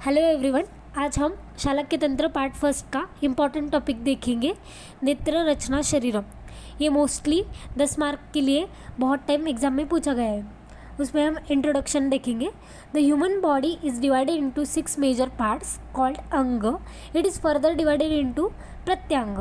Hello everyone, आज हम शालक्य तंत्र पार्ट फर्स्ट का इम्पॉर्टेंट टॉपिक देखेंगे, नेत्र रचना शरीरम। ये मोस्टली 10 मार्क के लिए बहुत टाइम एग्जाम में पूछा गया है। उसमें हम इंट्रोडक्शन देखेंगे। The human body is divided into 6 major parts called अंग। It is further divided into प्रत्यंग।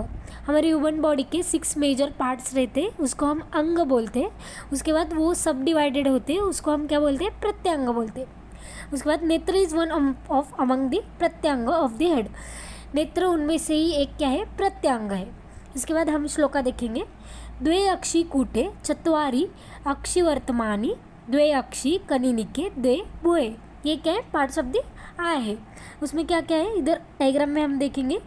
हमारे ह्यूमन बॉडी के 6 मेजर पार्ट्स रहते हैं, उसको हम अंग बोलते हैं। उसके बाद वो सब डिवाइडेड होते हैं, उसको हम क्या बोलते हैं? प्रत्यंग बोलते हैं। उसके बाद नेत्र is one of among the प्रत्यंग ऑफ द हेड। नेत्र उनमें से ही एक क्या है? प्रत्यंग है। इसके बाद हम श्लोका देखेंगे। द्वे अक्षी कूटे चत्वारि अक्षी वर्तमानी द्वे अक्षी कनिनिके द्वे भुए। ये क्या है? पार्ट्स ऑफ द आई है। उसमें क्या क्या है? इधर डायग्राम में हम देखेंगे।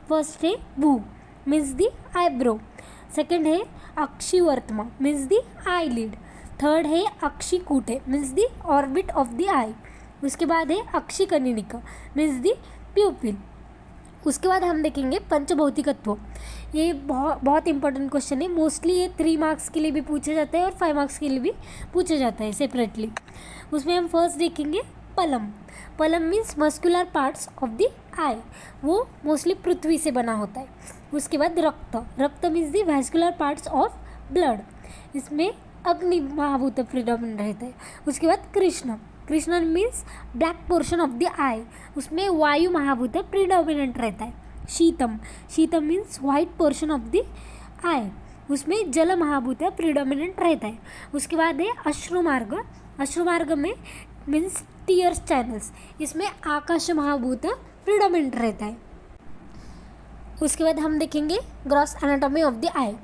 फर्स्ट है भू मीन्स द आईब्रो। सेकेंड है अक्षी वर्तमा means the eyelid. Third है अक्षी कूटे means the orbit of the eye. उसके बाद है अक्षी कनिनिका मीन्स दी प्यूपिल। उसके बाद हम देखेंगे पंचभौतिकत्व। ये बहुत इंपॉर्टेंट क्वेश्चन है। मोस्टली ये 3 मार्क्स के लिए भी पूछा जाता है और 5 मार्क्स के लिए भी पूछा जाता है सेपरेटली। उसमें हम फर्स्ट देखेंगे पलम। पलम means muscular parts of the eye. वो मोस्टली पृथ्वी से बना होता है। उसके बाद रक्त। रक्त means the vascular parts of blood. इसमें अग्नि महाभूत प्रिडोमिनेंट रहता है। उसके बाद कृष्ण। कृष्ण means black portion of the eye. उसमें वायु महाभूत प्रिडोमिनेंट रहता है। शीतम। शीतम means white portion of the eye. उसमें जल महाभूत प्रिडोमिनेंट रहता है। उसके बाद है अश्रुमार्ग। अश्रुमार्ग में मीन्स टीयर्स चैनल्स। इसमें आकाश महाभूत प्रिडोमिनेंट रहता है। उसके बाद हम देखेंगे ग्रॉस एनाटॉमी ऑफ द आई।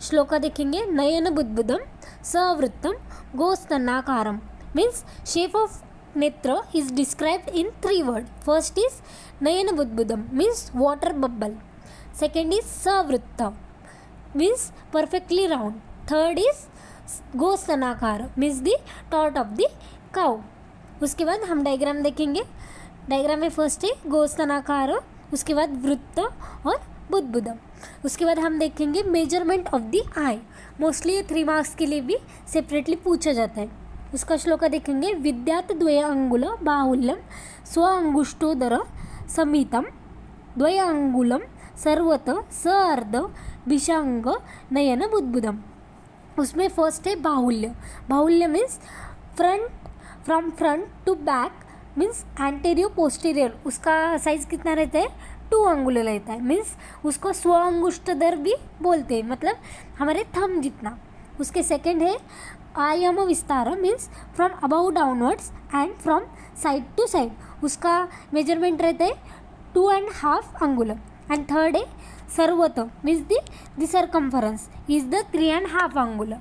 श्लोका देखेंगे। नयन बुद्बुदम सवृत्तम गोस्तनाकारम means shape of netra is described in 3 words. First is nayana budbudam means water bubble. Second is savritta means perfectly round. Third is gostanakara means the tot of the cow. उसके बाद हम diagram देखेंगे। Diagram में first है गोस्तनाकार, उसके बाद वृत्त और बुद्बुदम। उसके बाद हम देखेंगे measurement of the eye. Mostly ये 3 मार्क्स के लिए भी सेपरेटली पूछा जाता है। उसका श्लोका देखेंगे। विद्यात द्वय अंगुल बाहुल्यम स्व अंगुष्ठोदर समितम द्वय अंगुलम सर्वत स अर्ध भिषांग नयन बुद्बुदम। उसमें फर्स्ट है बाहुल्य। बाहुल्य means front, from front to back means anterior posterior. उसका साइज कितना रहता है? 2 अंगुल रहता है। मीन्स उसको स्व अंगुष्ठोदर भी बोलते हैं, मतलब हमारे थंब जितना। उसके सेकेंड है आयाम विस्तार means from above downwards and from side to side. उसका मेजरमेंट रहता है 2.5 अंगुल। एंड थर्ड है सर्वत means the circumference is the 3.5 अंगुल।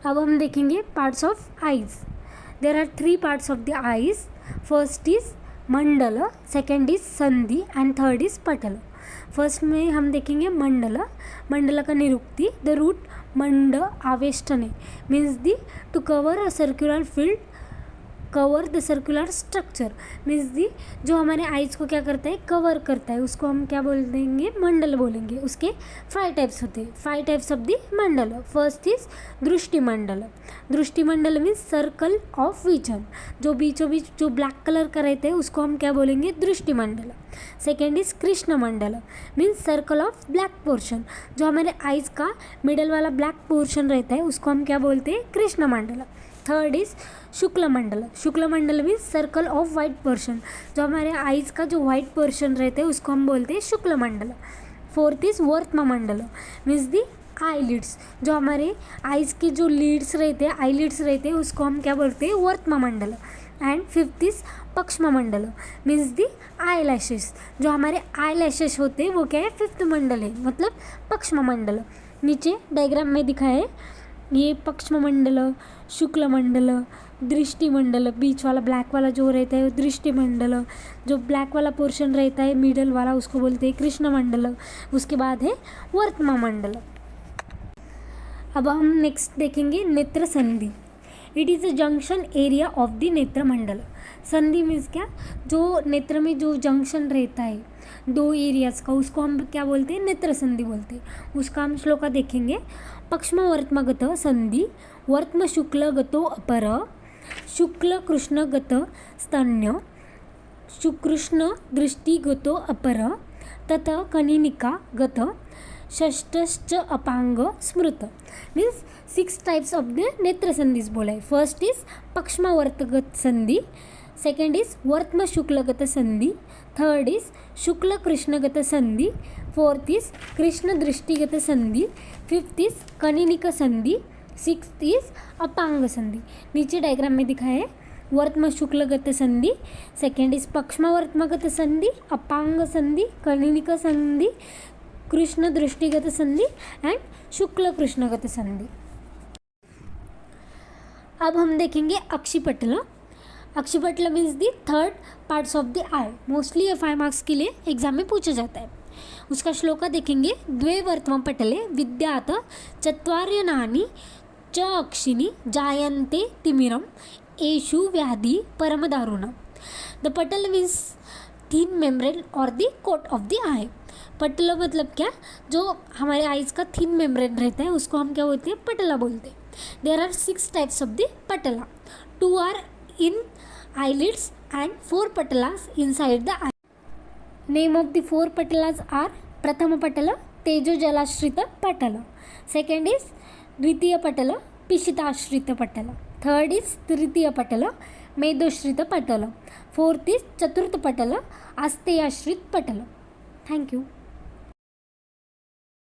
अब हम देखेंगे parts of eyes. There are 3 parts of the eyes. First is मंडल, सेकेंड इज संधि एंड थर्ड इज पटल। फर्स्ट में हम देखेंगे मंडल। मंडल का निरुक्ति द रूट मंड आवेष्टने means the to cover a circular field, cover the circular structure means the जो हमारे आइज को क्या करता है? कवर करता है। उसको हम क्या बोल देंगे? मंडल बोलेंगे। उसके 5 टाइप्स होते हैं। 5 टाइप्स ऑफ द मंडल। फर्स्ट इज दृष्टिमंडल। दृष्टिमंडल मीन्स सर्कल ऑफ विजन। जो बीचों बीच जो ब्लैक कलर का रहता है उसको हम क्या बोलेंगे? दृष्टिमंडल। सेकेंड इज कृष्ण मंडल means circle of black portion. जो हमारे आइज का मिडल वाला ब्लैक पोर्शन रहता है उसको हम क्या बोलते हैं? कृष्ण मंडल। थर्ड इज शुक्ल मंडल। शुक्ल मंडल means circle of white portion. जो हमारे आइज का जो वाइट पोर्शन रहता है उसको हम बोलते हैं शुक्ल मंडल। फोर्थ इज वर्त्म मंडल मीन्स दी आई लिड्स। जो हमारे आइज के जो लीड्स रहते हैं, आई लिड्स रहते हैं, उसको हम क्या बोलते हैं? वर्त्म मंडल। एंड फिफ्थ इज पक्ष्म मंडल मीन्स दी आई लैशेस। जो हमारे आई लैशेस होते हैं वो क्या है? 5th मंडल है, मतलब पक्ष्म मंडल। नीचे डायग्राम में दिखाया है ये पक्ष्म मंडल, शुक्ल मंडल, दृष्टि मंडल। बीच वाला ब्लैक वाला जो रहता है वो दृष्टि मंडल। जो ब्लैक वाला पोर्शन रहता है मिडल वाला उसको बोलते हैं कृष्ण मंडल। उसके बाद है वर्त्म मंडल। अब हम नेक्स्ट देखेंगे नेत्र संधि। It is a junction area of the नेत्र मंडल। संधि मीन्स क्या? जो नेत्र में जो जंक्शन रहता है 2 एरियाज़ का, उसको हम क्या बोलते हैं? नेत्र संधि बोलते हैं। उसका हम श्लोका देखेंगे। पक्ष्म वर्त्मगत संधि वर्त्म शुक्लगतो अपर शुक्ल कृष्णगत स्तन्य शुकृष्ण दृष्टिगतो अपर तत कनिनिका गत षष्ठश्च अपांग स्मृत. मीन्स 6 टाइप्स ऑफ द नेत्र संधीज बोला है. फर्स्ट इज पक्ष्मावर्तगत संधि, सेकंड इज वर्त्म शुक्लगत संधि, थर्ड इज शुक्ल कृष्णगत संधि, फोर्थ इज कृष्ण दृष्टिगत संधि, फिफ्थ इज कनिनिक संधि, सिक्स्थ इज अपांग संधि. नीचे डायग्राम में दिखा है वर्त्म शुक्लगत संधि, सेकेंड इज पक्ष्मवर्त्मगत संधि, अपांग संधि, कनिनिक संधि, कृष्ण दृष्टिगत संधि एंड शुक्ल कृष्णगत संधि. अब हम देखेंगे अक्षिपटल. अक्षिपटल means the third parts of the eye. Mostly ये 5 मार्क्स के लिए एग्जाम में पूछा जाता है. उसका श्लोका देखेंगे. द्वे वर्त्म पटले विद्यात चत्वार्यनानि च अक्षिणी जायन्ते तिमिरम एषु व्याधि परम दारुण. द पटल मीन्स थिन मेम्ब्रेन और द कोट ऑफ द आई. पटला मतलब क्या, जो हमारे आईज का थिन मेम्ब्रेन रहता है उसको हम क्या बोलते हैं, पटला बोलते हैं. There are 6 types of the पटला. 2 are in eyelids and 4 patalas inside the eye. Name of the 4 patalas are Prathama patala, Tejo Jalashrita patala. Second is Dvitiya patala, Pishitashrita patala. Third is Tritiya patala, Medoshrita patala. Fourth is Chaturtha patala, Asteyashrit patala. Thank you.